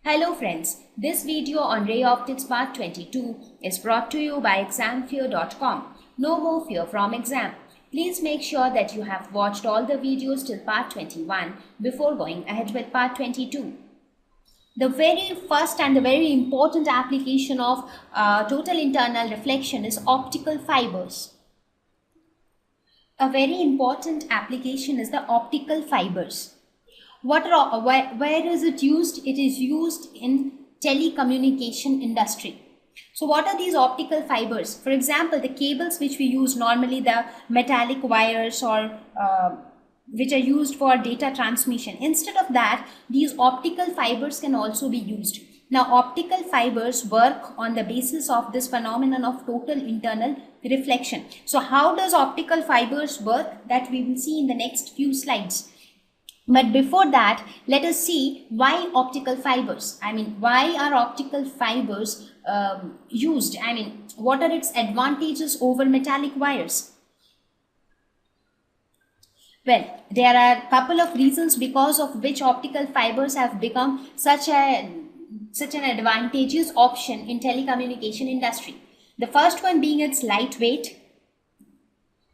Hello friends, this video on Ray Optics Part 22 is brought to you by examfear.com. No more fear from exam. Please make sure that you have watched all the videos till Part 21 before going ahead with Part 22. The very first and the very important application of total internal reflection is optical fibers. A very important application is the optical fibers. Where is it used? It is used in telecommunication industry. So what are these optical fibers? For example, the cables which we use normally, the metallic wires or which are used for data transmission. Instead of that, these optical fibers can also be used. Now, optical fibers work on the basis of this phenomenon of total internal reflection. So how does optical fibers work? That we will see in the next few slides. But before that, let us see why optical fibers. Why are optical fibers used? What are its advantages over metallic wires? Well, there are a couple of reasons because of which optical fibers have become such an advantageous option in telecommunication industry. The first one being its lightweight,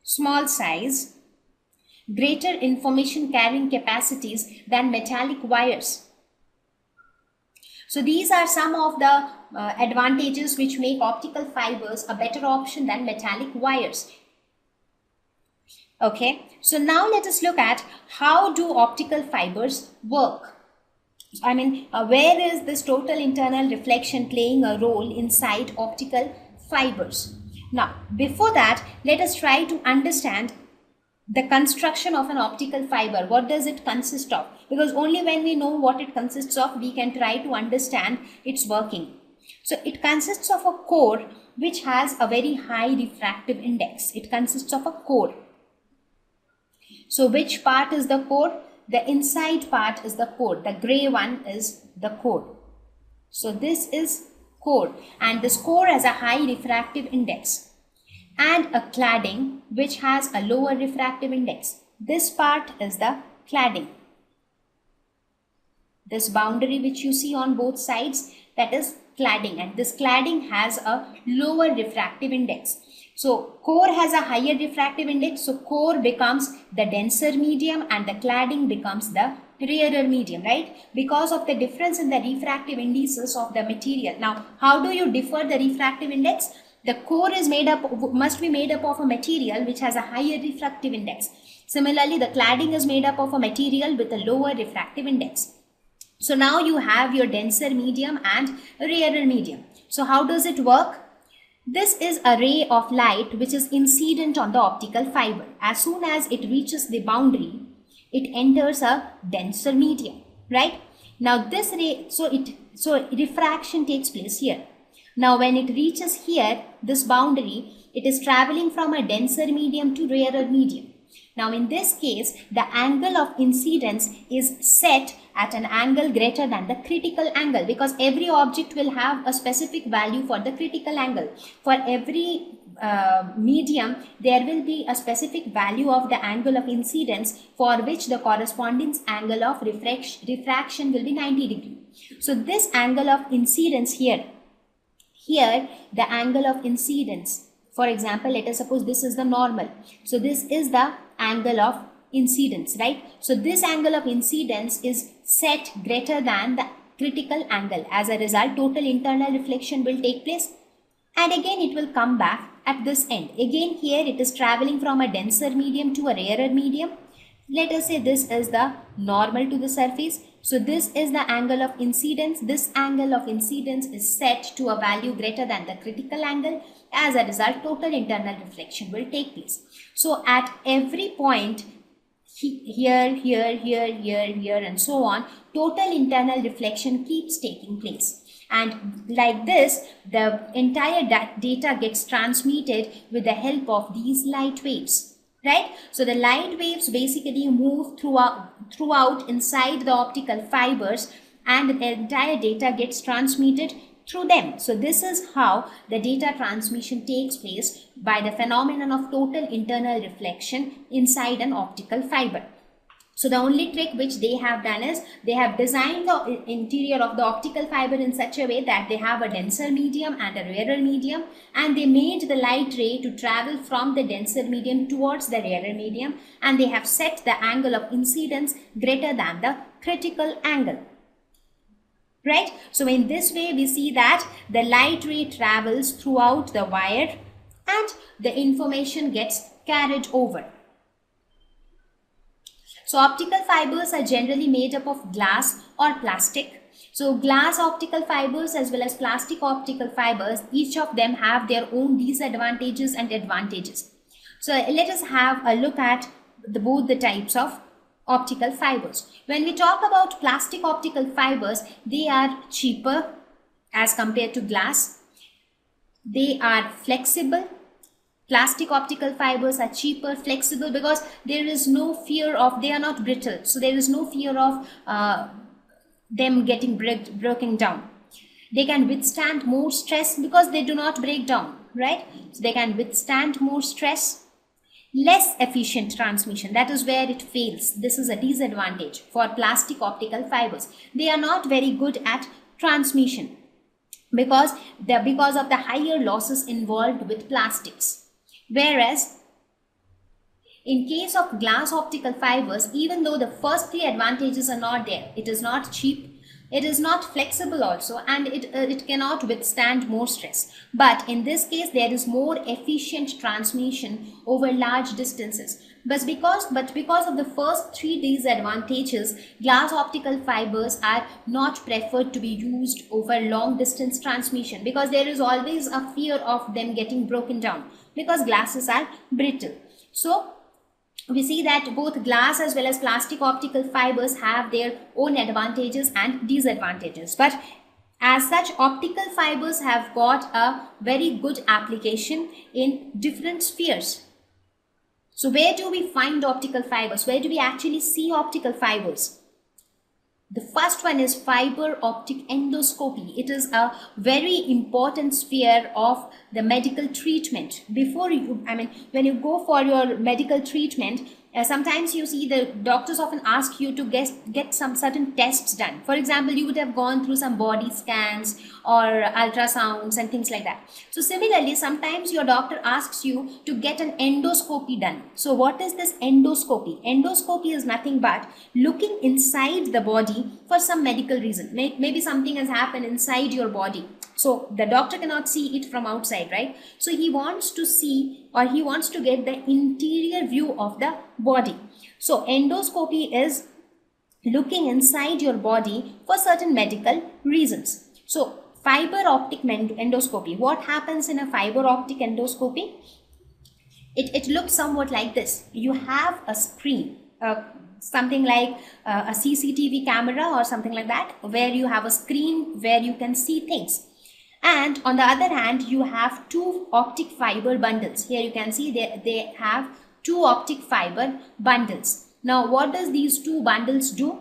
small size, greater information carrying capacities than metallic wires. So these are some of the advantages which make optical fibers a better option than metallic wires. Okay, so now let us look at how do optical fibers work. Where is this total internal reflection playing a role inside optical fibers? Now, before that, let us try to understand the construction of an optical fiber. What does it consist of? Because only when we know what it consists of, we can try to understand its working. So it consists of a core which has a very high refractive index. It consists of a core. So which part is the core? The inside part is the core. The gray one is the core. So this is core, and this core has a high refractive index, and a cladding which has a lower refractive index. This part is the cladding. This boundary which you see on both sides, that is cladding, and this cladding has a lower refractive index. So core has a higher refractive index, so core becomes the denser medium and the cladding becomes the rarer medium, right? Because of the difference in the refractive indices of the material. Now, how do you differ the refractive index? The core is must be made up of a material which has a higher refractive index. Similarly, the cladding is made up of a material with a lower refractive index. So now you have your denser medium and rarer medium. So how does it work? This is a ray of light which is incident on the optical fiber. As soon as it reaches the boundary, it enters a denser medium, right? Now this ray, so refraction takes place here. Now when it reaches here, this boundary, it is traveling from a denser medium to rarer medium. Now in this case, the angle of incidence is set at an angle greater than the critical angle, because every object will have a specific value for the critical angle. For every medium, there will be a specific value of the angle of incidence for which the corresponding angle of refraction will be 90 degree. So this angle of incidence here, the angle of incidence, for example, let us suppose this is the normal. So this is the angle of incidence, right? So this angle of incidence is set greater than the critical angle. As a result, total internal reflection will take place, and again it will come back at this end. Again here it is traveling from a denser medium to a rarer medium. Let us say this is the normal to the surface. So this is the angle of incidence. This angle of incidence is set to a value greater than the critical angle. As a result, total internal reflection will take place. So at every point, here, and so on, total internal reflection keeps taking place. And like this, the entire data gets transmitted with the help of these light waves, right? So the light waves basically move throughout inside the optical fibers, and the entire data gets transmitted through them. So this is how the data transmission takes place by the phenomenon of total internal reflection inside an optical fiber. So the only trick which they have done is they have designed the interior of the optical fiber in such a way that they have a denser medium and a rarer medium, and they made the light ray to travel from the denser medium towards the rarer medium, and they have set the angle of incidence greater than the critical angle. Right? So in this way we see that the light ray travels throughout the wire and the information gets carried over. So optical fibers are generally made up of glass or plastic. So glass optical fibers as well as plastic optical fibers, each of them have their own disadvantages and advantages. So let us have a look at both the types of optical fibers. When we talk about plastic optical fibers, they are cheaper as compared to glass. They are flexible. Plastic optical fibers are cheaper, flexible, because there is no fear of, they are not brittle. So there is no fear of them getting broken down. They can withstand more stress because they do not break down, right? So they can withstand more stress. Less efficient transmission, that is where it fails. This is a disadvantage for plastic optical fibers. They are not very good at transmission because of the higher losses involved with plastics. Whereas in case of glass optical fibers, even though the first three advantages are not there, it is not cheap, it is not flexible also, and it cannot withstand more stress. But in this case, there is more efficient transmission over large distances. But because of the first three disadvantages, glass optical fibers are not preferred to be used over long distance transmission, because there is always a fear of them getting broken down, because glasses are brittle. So we see that both glass as well as plastic optical fibers have their own advantages and disadvantages. But as such, optical fibers have got a very good application in different spheres. So where do we find optical fibers? Where do we actually see optical fibers? The first one is fiber optic endoscopy. It is a very important sphere of the medical treatment. When you go for your medical treatment, sometimes you see the doctors often ask you to get some certain tests done. For example, you would have gone through some body scans or ultrasounds and things like that. So similarly, sometimes your doctor asks you to get an endoscopy done. So what is this endoscopy? Endoscopy is nothing but looking inside the body for some medical reason. Maybe something has happened inside your body. So the doctor cannot see it from outside, right? So he wants to see, or he wants to get the interior view of the body. So endoscopy is looking inside your body for certain medical reasons. So fiber optic endoscopy. What happens in a fiber optic endoscopy? It looks somewhat like this. You have a screen, something like a CCTV camera or something like that, where you have a screen where you can see things. And on the other hand, you have two optic fiber bundles. Here you can see they have two optic fiber bundles. Now, what does these two bundles do?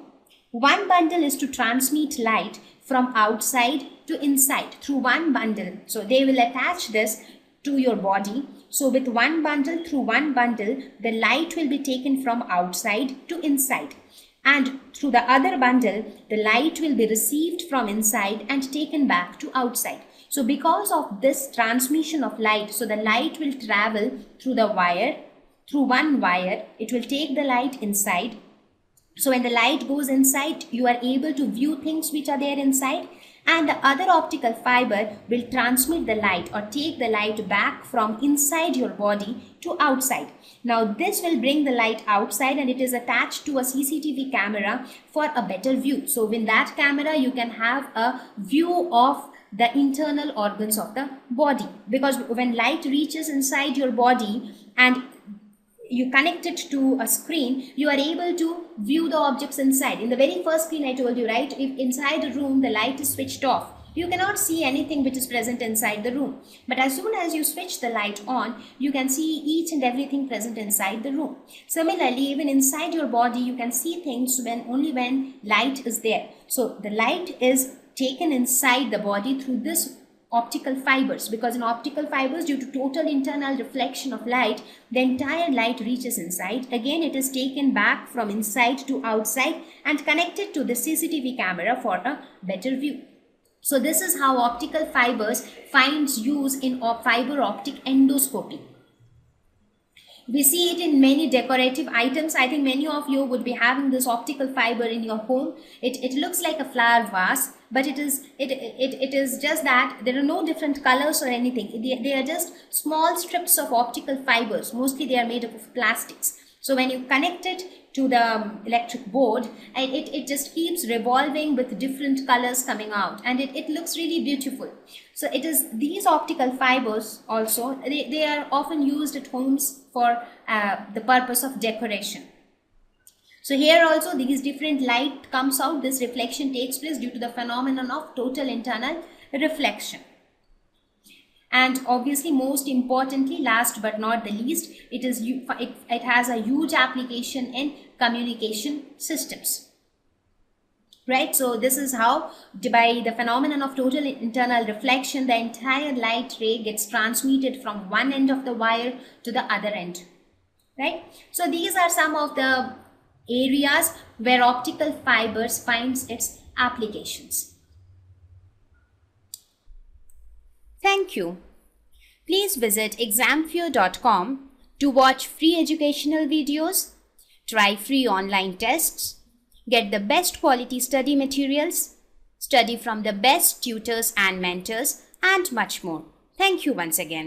One bundle is to transmit light from outside to inside through one bundle. So they will attach this to your body. So with one bundle, through one bundle, the light will be taken from outside to inside. And through the other bundle, the light will be received from inside and taken back to outside. So because of this transmission of light, so the light will travel through the wire, through one wire, it will take the light inside. So when the light goes inside, you are able to view things which are there inside, and the other optical fiber will transmit the light or take the light back from inside your body to outside. Now this will bring the light outside, and it is attached to a CCTV camera for a better view. So with that camera, you can have a view of the internal organs of the body, because when light reaches inside your body and you connect it to a screen, you are able to view the objects inside. In the very first screen I told you, right, if inside a room the light is switched off, you cannot see anything which is present inside the room. But as soon as you switch the light on, you can see each and everything present inside the room. Similarly, even inside your body, you can see things only when light is there. So the light is taken inside the body through this optical fibers, because in optical fibers, due to total internal reflection of light, the entire light reaches inside. Again, it is taken back from inside to outside and connected to the CCTV camera for a better view. So this is how optical fibers finds use in fiber optic endoscopy. We see it in many decorative items. I think many of you would be having this optical fiber in your home. It looks like a flower vase, but it is just that there are no different colors or anything. They are just small strips of optical fibers. Mostly they are made up of plastics. So when you connect it to the electric board, and it just keeps revolving with different colors coming out, and it looks really beautiful. So it is these optical fibers also, they are often used at homes for the purpose of decoration. So here also these different light comes out, this reflection takes place due to the phenomenon of total internal reflection. And obviously, most importantly, last but not the least, it has a huge application in communication systems. Right, so this is how, by the phenomenon of total internal reflection, the entire light ray gets transmitted from one end of the wire to the other end. Right, so these are some of the areas where optical fibers finds its applications. Thank you. Please visit examfear.com to watch free educational videos, try free online tests, get the best quality study materials, study from the best tutors and mentors, and much more. Thank you once again.